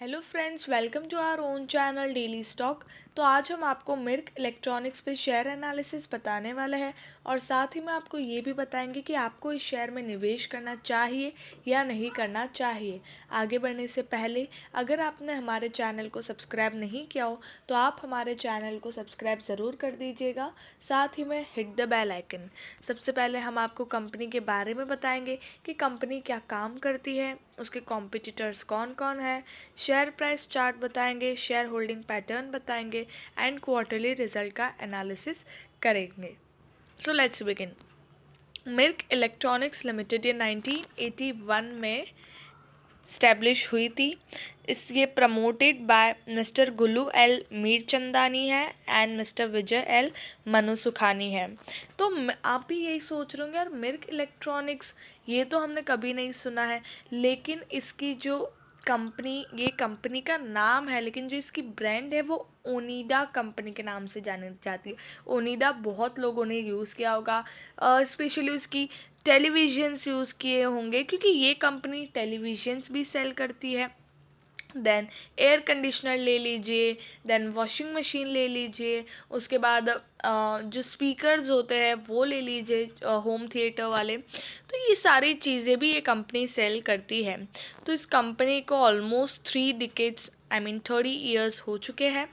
Hello friends, welcome to our own channel daily stock. तो आज हम आपको मिर्क इलेक्ट्रॉनिक्स पे शेयर एनालिसिस बताने वाले हैं और साथ ही में आपको ये भी बताएंगे कि आपको इस शेयर में निवेश करना चाहिए या नहीं करना चाहिए। आगे बढ़ने से पहले अगर आपने हमारे चैनल को सब्सक्राइब नहीं किया हो तो आप हमारे चैनल को सब्सक्राइब ज़रूर कर दीजिएगा, साथ ही में हिट द बेल आइकन। सबसे पहले हम आपको कंपनी के बारे में बताएंगे कि कंपनी क्या काम करती है, उसके कॉम्पिटिटर्स कौन कौन है, शेयर प्राइस चार्ट बताएंगे, शेयर होल्डिंग पैटर्न बताएंगे एंड क्वार्टरली रिजल्ट का एनालिसिस करेंगे। So let's begin. Mirc electronics limited ये 1981 में स्टैब्लिश हुई थी। ये promoted by mister Gulu L Mirchandani है and mister Vijay L Mansukhani है। तो आप भी यही सोच रहे होंगे, यार मिर्क इलेक्ट्रॉनिक्स ये तो हमने कभी नहीं सुना है, लेकिन इसकी जो ये कंपनी का नाम है, लेकिन जो इसकी ब्रांड है वो ओनिडा कंपनी के नाम से जानी जाती है। ओनिडा बहुत लोगों ने यूज़ किया होगा, स्पेशली उसकी टेलीविजन्स यूज़ किए होंगे क्योंकि ये कंपनी टेलीविजन्स भी सेल करती है। देन एयर कंडीशनर ले लीजिए, देन वॉशिंग मशीन ले लीजिए, उसके बाद जो स्पीकर्स होते हैं वो ले लीजिए, होम थिएटर वाले। तो ये सारी चीज़ें भी ये कंपनी सेल करती है। तो इस कंपनी को almost 3 decades I mean 30 years हो चुके हैं।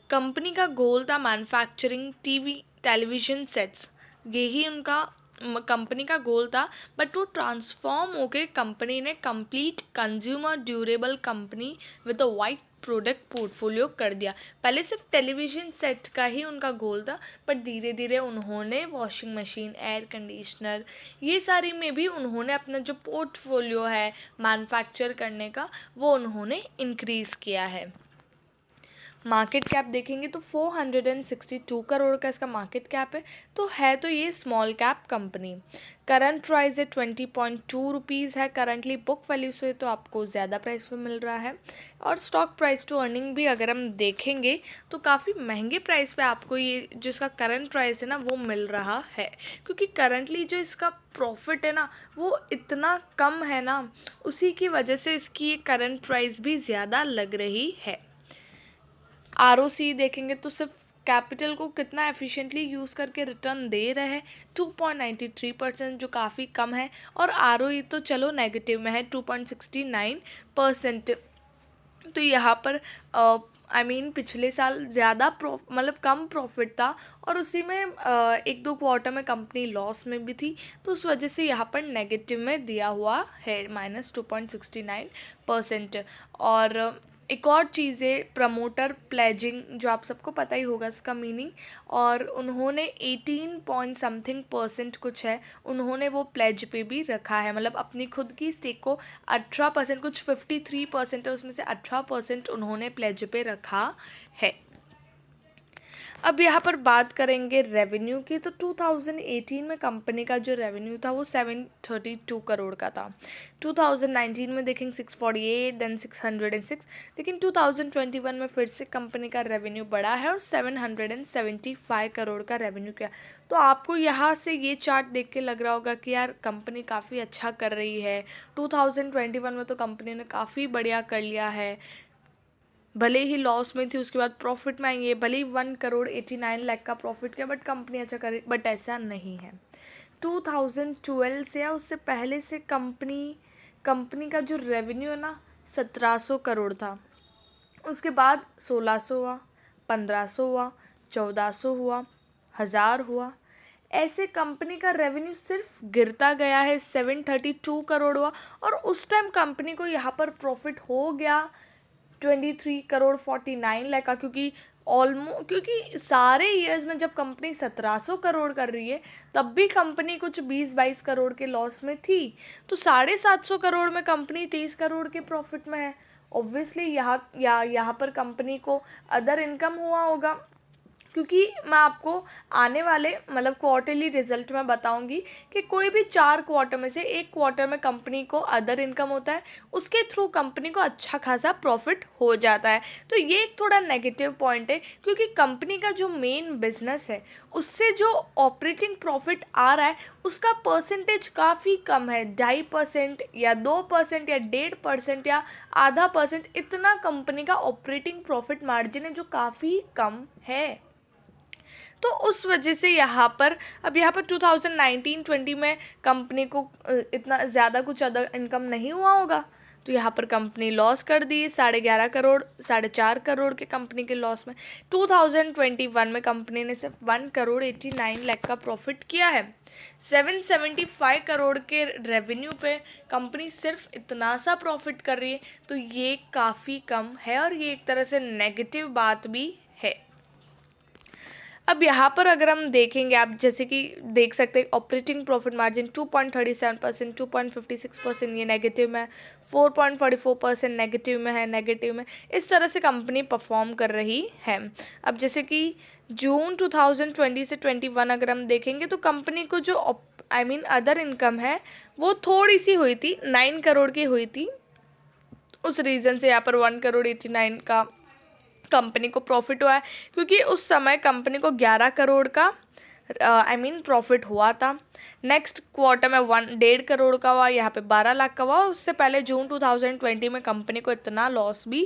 कंपनी का गोल था मैन्युफैक्चरिंग टीवी टेलीविज़न सेट्स, यही उनका कंपनी का गोल था। बट वो ट्रांसफॉर्म होके कंपनी ने complete consumer durable company with a wide product portfolio कर दिया। पहले सिर्फ टेलीविज़न सेट का ही उनका गोल था, बट धीरे धीरे उन्होंने वॉशिंग मशीन, एयर कंडीशनर, ये सारी में भी उन्होंने अपना जो पोर्टफोलियो है मैन्युफैक्चर करने का वो उन्होंने इंक्रीज़ किया है। मार्केट कैप देखेंगे तो 462 करोड़ का इसका मार्केट कैप है। तो ये small cap company. Current price है 20.2 रुपीज़ है करंटली। बुक वैल्यू से तो आपको ज़्यादा प्राइस पे मिल रहा है। और स्टॉक प्राइस टू अर्निंग भी अगर हम देखेंगे तो काफ़ी महंगे प्राइस पे आपको ये जो इसका करंट प्राइस है ना वो मिल रहा है, क्योंकि करंटली जो इसका प्रॉफिट है ना वो इतना कम है ना, उसी की वजह से इसकी ये करंट प्राइस भी ज़्यादा लग रही है। आरओसी देखेंगे तो सिर्फ कैपिटल को कितना एफिशिएंटली यूज़ करके रिटर्न दे रहे हैं, 2.93%, जो काफ़ी कम है। और आरओई तो चलो नेगेटिव में है, 2.69%। तो यहाँ पर पिछले साल ज़्यादा मतलब कम प्रॉफिट था और उसी में 1-2 क्वार्टर में कंपनी लॉस में भी थी, तो उस वजह से यहाँ पर नेगेटिव में दिया हुआ है -2.69%। और एक और चीज़ है प्रमोटर प्लेजिंग, जो आप सबको पता ही होगा इसका मीनिंग। और उन्होंने 18 पॉइंट समथिंग परसेंट कुछ है, उन्होंने वो प्लेज पे भी रखा है, मतलब अपनी खुद की स्टेक को 18%, कुछ 53% है उसमें से 18% उन्होंने प्लेज पे रखा है। अब यहाँ पर बात करेंगे रेवेन्यू की, तो 2018 में कंपनी का जो रेवेन्यू था वो 732 करोड़ का था। 2019 में देखेंगे 648, देन 606, लेकिन 2021 में फिर से कंपनी का रेवेन्यू बढ़ा है और 775 करोड़ का रेवेन्यू किया। तो आपको यहाँ से ये चार्ट देख के लग रहा होगा कि यार कंपनी काफ़ी अच्छा कर रही है। 2021 में तो कंपनी ने काफ़ी बढ़िया कर लिया है, भले ही लॉस में थी उसके बाद प्रॉफिट में आई है, भले ही 1,89,00,000 का प्रॉफिट किया, बट कंपनी अच्छा करे, बट ऐसा नहीं है। 2012 से या उससे पहले से कंपनी का जो रेवेन्यू है ना 1700 करोड़ था, उसके बाद 1600 हुआ, 1500 हुआ, 1400 हुआ, 1000 हुआ, ऐसे कंपनी का रेवेन्यू सिर्फ गिरता गया है। 732 करोड़ हुआ और उस टाइम कंपनी को यहाँ पर प्रॉफिट हो गया 23 करोड़ 49 लाख का, क्योंकि सारे ईयर्स में जब कंपनी 1700 करोड़ कर रही है तब भी कंपनी कुछ 20-22 करोड़ के लॉस में थी, तो 750 करोड़ में कंपनी 23 करोड़ के प्रॉफिट में है। ऑब्वियसली यहाँ पर कंपनी को अदर इनकम हुआ होगा, क्योंकि मैं आपको आने वाले मतलब क्वार्टरली रिजल्ट में बताऊंगी कि कोई भी 4 क्वार्टर में से एक क्वार्टर में कंपनी को अदर इनकम होता है, उसके थ्रू कंपनी को अच्छा खासा प्रॉफिट हो जाता है। तो ये एक थोड़ा नेगेटिव पॉइंट है, क्योंकि कंपनी का जो मेन बिजनेस है उससे जो ऑपरेटिंग प्रॉफिट आ रहा है उसका परसेंटेज काफ़ी कम है, 2.5% या 2% या 1.5% या आधा परसेंट, इतना कंपनी का ऑपरेटिंग प्रॉफिट मार्जिन है जो काफ़ी कम है। तो उस वजह से यहाँ पर अब यहाँ पर 2019-20 में कंपनी को इतना ज़्यादा कुछ अदर इनकम नहीं हुआ होगा, तो यहाँ पर कंपनी लॉस कर दी 11.5 करोड़ 4.5 करोड़ के कंपनी के लॉस में। 2021 में कंपनी ने सिर्फ 1 करोड़ 89 लाख का प्रॉफिट किया है। 775 करोड़ के रेवेन्यू पे कंपनी सिर्फ इतना सा प्रॉफिट कर रही है, तो ये काफ़ी कम है और ये एक तरह से नेगेटिव बात भी है। अब यहाँ पर अगर हम देखेंगे, आप जैसे कि देख सकते हैं ऑपरेटिंग प्रॉफिट मार्जिन 2.37%, 2.56% ये नेगेटिव में है, 4.44% नेगेटिव में इस तरह से कंपनी परफॉर्म कर रही है। अब जैसे कि जून 2020 से 21 अगर हम देखेंगे तो कंपनी को जो अदर इनकम है वो थोड़ी सी हुई थी, 9 करोड़ की हुई थी। उस रीज़न से यहाँ पर 1 करोड़ 89 का कंपनी को प्रॉफिट हुआ है, क्योंकि उस समय कंपनी को 11 करोड़ का प्रॉफिट हुआ था। नेक्स्ट क्वार्टर में 1.5 करोड़ का हुआ, यहाँ पे 12 लाख का हुआ। उससे पहले जून 2020 में कंपनी को इतना लॉस भी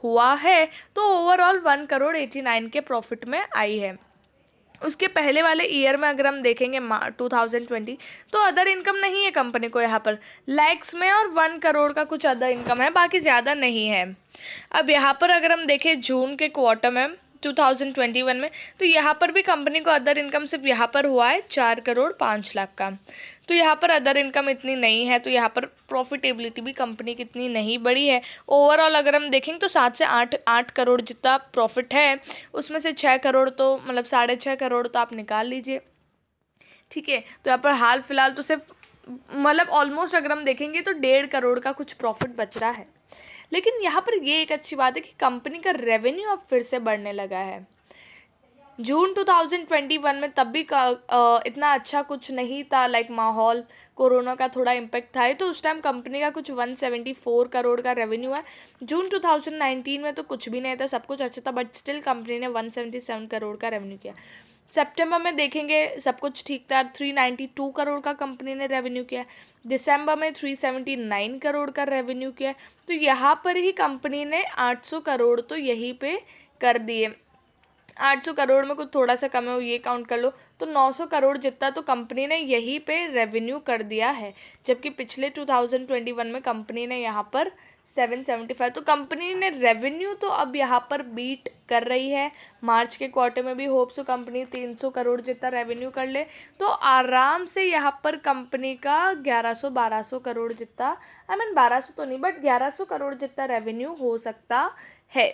हुआ है, तो ओवरऑल 1 करोड़ 89 के प्रॉफिट में आई है। उसके पहले वाले ईयर में अगर हम देखेंगे 2020, तो अदर इनकम नहीं है कंपनी को, यहाँ पर लैक्स में और 1 करोड़ का कुछ अदर इनकम है, बाकी ज़्यादा नहीं है। अब यहाँ पर अगर हम देखें जून के क्वार्टर में 2021 में, तो यहाँ पर भी कंपनी को अदर इनकम सिर्फ यहाँ पर हुआ है 4 करोड़ 5 लाख का। तो यहाँ पर अदर इनकम इतनी नहीं है, तो यहाँ पर प्रॉफिटेबिलिटी भी कंपनी की इतनी नहीं बढ़ी है। ओवरऑल अगर हम देखेंगे तो 7 से 8 करोड़ जितना प्रॉफिट है, उसमें से 6 करोड़ तो मतलब 6.5 करोड़ तो आप निकाल लीजिए, ठीक है। तो यहाँ पर हाल फिलहाल तो सिर्फ मतलब ऑलमोस्ट अगर हम देखेंगे तो 1.5 करोड़ का कुछ प्रॉफिट बच रहा है। लेकिन यहाँ पर ये एक अच्छी बात है कि कंपनी का रेवेन्यू अब फिर से बढ़ने लगा है। जून 2021 में तब भी इतना अच्छा कुछ नहीं था, लाइक माहौल कोरोना का थोड़ा इम्पेक्ट था, तो उस टाइम कंपनी का कुछ 174 करोड़ का रेवेन्यू है। जून 2019 में तो कुछ भी नहीं था, सब कुछ अच्छा था, बट स्टिल कंपनी ने 177 करोड़ का रेवेन्यू किया। सितंबर में देखेंगे सब कुछ ठीक था, 392 करोड़ का कंपनी ने रेवेन्यू किया। दिसंबर में 379 करोड़ का रेवेन्यू किया। तो यहाँ पर ही कंपनी ने 800 करोड़ तो यहीं पे कर दिए। 800 करोड़ में कुछ थोड़ा सा कम है, ये काउंट कर लो, तो 900 करोड़ जितना तो कंपनी ने यहीं पे रेवेन्यू कर दिया है। जबकि पिछले 2021 में कंपनी ने यहाँ पर 775, तो कंपनी ने रेवेन्यू तो अब यहाँ पर बीट कर रही है। मार्च के क्वार्टर में भी होप्स हो कंपनी 300 करोड़ जितना रेवेन्यू कर ले, तो आराम से यहाँ पर कंपनी का 1100-1200 करोड़ जितना 1200 तो नहीं बट 1100 करोड़ जितना रेवेन्यू हो सकता है।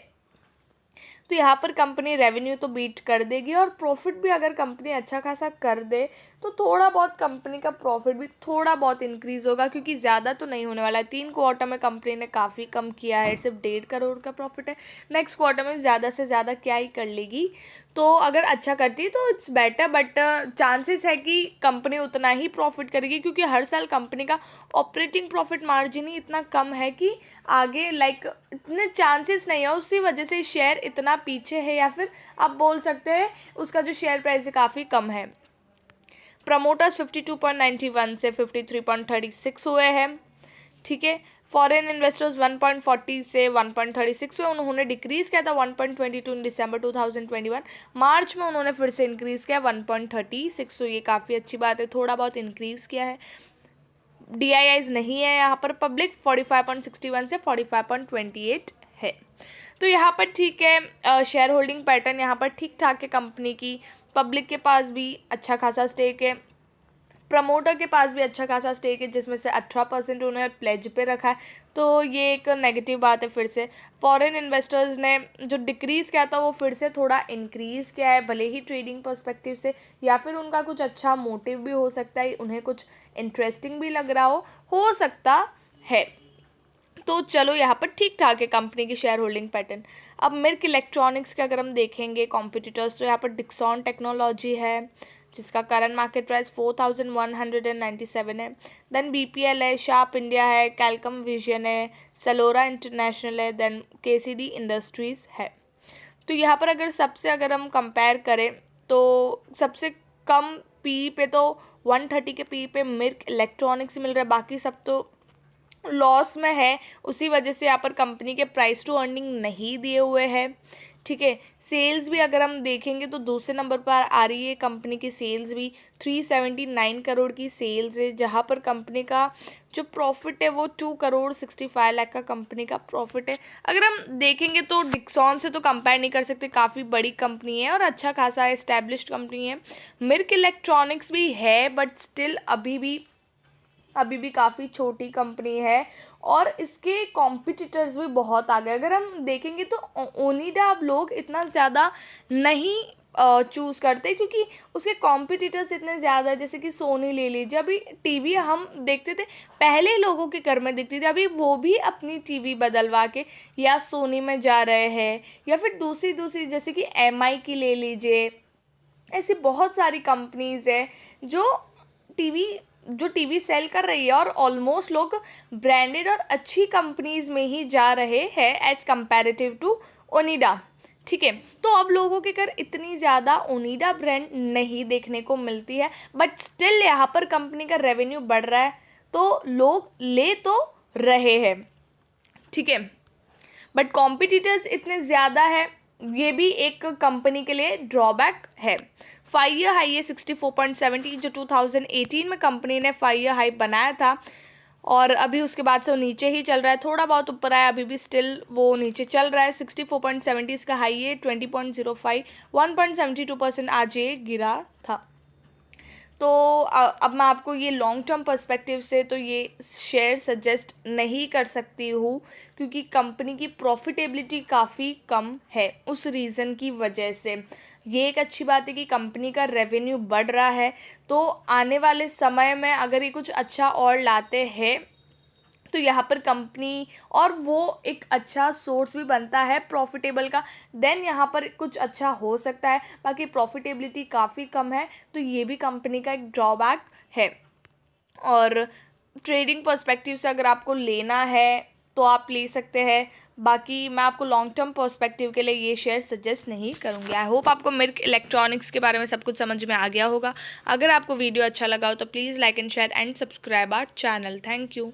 तो यहाँ पर कंपनी रेवेन्यू तो बीट कर देगी, और प्रॉफिट भी अगर कंपनी अच्छा खासा कर दे तो थोड़ा बहुत कंपनी का प्रॉफिट भी थोड़ा बहुत इंक्रीज़ होगा, क्योंकि ज़्यादा तो नहीं होने वाला है। 3 क्वार्टर में कंपनी ने काफ़ी कम किया है, सिर्फ 1.5 करोड़ का प्रॉफिट है। नेक्स्ट क्वार्टर में ज़्यादा से ज़्यादा क्या ही कर लेगी, तो अगर अच्छा करती है तो इट्स बेटर, बट चांसेस है कि कंपनी उतना ही प्रॉफिट करेगी, क्योंकि हर साल कंपनी का ऑपरेटिंग प्रॉफिट मार्जिन ही इतना कम है कि आगे लाइक इतने चांसेस नहीं है। उसी वजह से शेयर इतना पीछे है, या फिर आप बोल सकते हैं उसका जो शेयर प्राइस है काफ़ी कम है। प्रमोटर्स 52.91 से 53.36 हुए हैं, ठीक है। फॉरेन इन्वेस्टर्स 1.40 से 1.36 हुए, उन्होंने डिक्रीज़ किया था 1.22 इन दिसंबर 2021। मार्च में उन्होंने फिर से इंक्रीज़ किया 1.36, तो ये काफ़ी अच्छी बात है, थोड़ा बहुत इंक्रीज़ किया है। DIIs नहीं है यहाँ पर। पब्लिक 45.61 से 45.28 है, तो यहाँ पर ठीक है। शेयर होल्डिंग पैटर्न यहाँ पर ठीक ठाक है कंपनी की। पब्लिक के पास भी अच्छा खासा स्टेक है, प्रमोटर के पास भी अच्छा खासा स्टेक है, जिसमें से 18% उन्होंने प्लेज पे रखा है, तो ये एक नेगेटिव बात है। फिर से फॉरेन इन्वेस्टर्स ने जो डिक्रीज़ किया था वो फिर से थोड़ा इंक्रीज़ किया है, भले ही ट्रेडिंग पर्सपेक्टिव से, या फिर उनका कुछ अच्छा मोटिव भी हो सकता है, उन्हें कुछ इंटरेस्टिंग भी लग रहा हो सकता है। तो चलो यहाँ पर ठीक ठाक है कंपनी की शेयर होल्डिंग पैटर्न। अब मिर्क इलेक्ट्रॉनिक्स के अगर हम देखेंगे कॉम्पिटिटर्स, तो यहाँ पर डिक्सॉन टेक्नोलॉजी है जिसका करंट मार्केट प्राइस 4197 है। देन बीपीएल है, शार्प इंडिया है, कैलकम विजन है, सलोरा इंटरनेशनल है, देन केसीडी इंडस्ट्रीज़ है। तो यहाँ पर अगर हम कंपेयर करें तो सबसे कम पी पे तो 130 के पी पे मिर्क इलेक्ट्रॉनिक्स मिल रहा है, बाकी सब तो लॉस में है। उसी वजह से यहाँ पर कंपनी के प्राइस टू अर्निंग नहीं दिए हुए हैं। ठीक है, सेल्स भी अगर हम देखेंगे तो दूसरे नंबर पर आ रही है कंपनी की सेल्स भी 379 करोड़ की सेल्स है, जहाँ पर कंपनी का जो प्रॉफिट है वो 2 करोड़ 65 लाख का कंपनी का प्रॉफिट है। अगर हम देखेंगे तो डिक्सॉन से तो कंपेयर नहीं कर सकते, काफ़ी बड़ी कंपनी है और अच्छा खासा एस्टैब्लिश्ड कंपनी है। मिर्क इलेक्ट्रॉनिक्स भी है बट स्टिल अभी भी काफ़ी छोटी कंपनी है और इसके कॉम्पिटिटर्स भी बहुत आ गए। अगर हम देखेंगे तो ओनिडा अब लोग इतना ज़्यादा नहीं चूज़ करते क्योंकि उसके कॉम्पिटिटर्स इतने ज़्यादा है। जैसे कि सोनी ले लीजिए, अभी टीवी हम देखते थे, पहले लोगों के घर में दिखती थी, अभी वो भी अपनी टीवी बदलवा के या सोनी में जा रहे हैं या फिर दूसरी जैसे कि एमआई की ले लीजिए। ऐसी बहुत सारी कंपनीज़ है जो टीवी सेल कर रही है और ऑलमोस्ट लोग ब्रांडेड और अच्छी कंपनीज़ में ही जा रहे हैं एज़ कंपैरेटिव टू ओनिडा। ठीक है, तो अब लोगों के घर इतनी ज़्यादा ओनिडा ब्रांड नहीं देखने को मिलती है, बट स्टिल यहाँ पर कंपनी का रेवेन्यू बढ़ रहा है तो लोग ले तो रहे हैं। ठीक है, बट कॉम्पिटिटर्स इतने ज़्यादा है, ये भी एक कंपनी के लिए ड्रॉबैक है। 5 ईयर हाई है 64.70, जो 2018 में कंपनी ने 5 ईयर हाई बनाया था और अभी उसके बाद से वो नीचे ही चल रहा है। थोड़ा बहुत ऊपर आया, अभी भी स्टिल वो नीचे चल रहा है। 64.70 इसका हाई है, 20.05, 1.72% आज ये गिरा था। तो अब मैं आपको ये लॉन्ग टर्म पर्सपेक्टिव से तो ये शेयर सजेस्ट नहीं कर सकती हूँ क्योंकि कंपनी की प्रॉफिटेबिलिटी काफ़ी कम है। उस रीज़न की वजह से ये एक अच्छी बात है कि कंपनी का रेवेन्यू बढ़ रहा है, तो आने वाले समय में अगर ये कुछ अच्छा और लाते हैं तो यहाँ पर कंपनी और वो एक अच्छा सोर्स भी बनता है प्रॉफिटेबल का, देन यहाँ पर कुछ अच्छा हो सकता है। बाकी प्रॉफिटेबिलिटी काफ़ी कम है तो ये भी कंपनी का एक ड्रॉबैक है। और ट्रेडिंग पर्सपेक्टिव से अगर आपको लेना है तो आप ले सकते हैं, बाकी मैं आपको लॉन्ग टर्म पर्सपेक्टिव के लिए ये शेयर सजेस्ट नहीं करूँगी। आई होप आपको मिर्क इलेक्ट्रॉनिक्स के बारे में सब कुछ समझ में आ गया होगा। अगर आपको वीडियो अच्छा लगा हो तो please like and share and subscribe our channel. Thank you.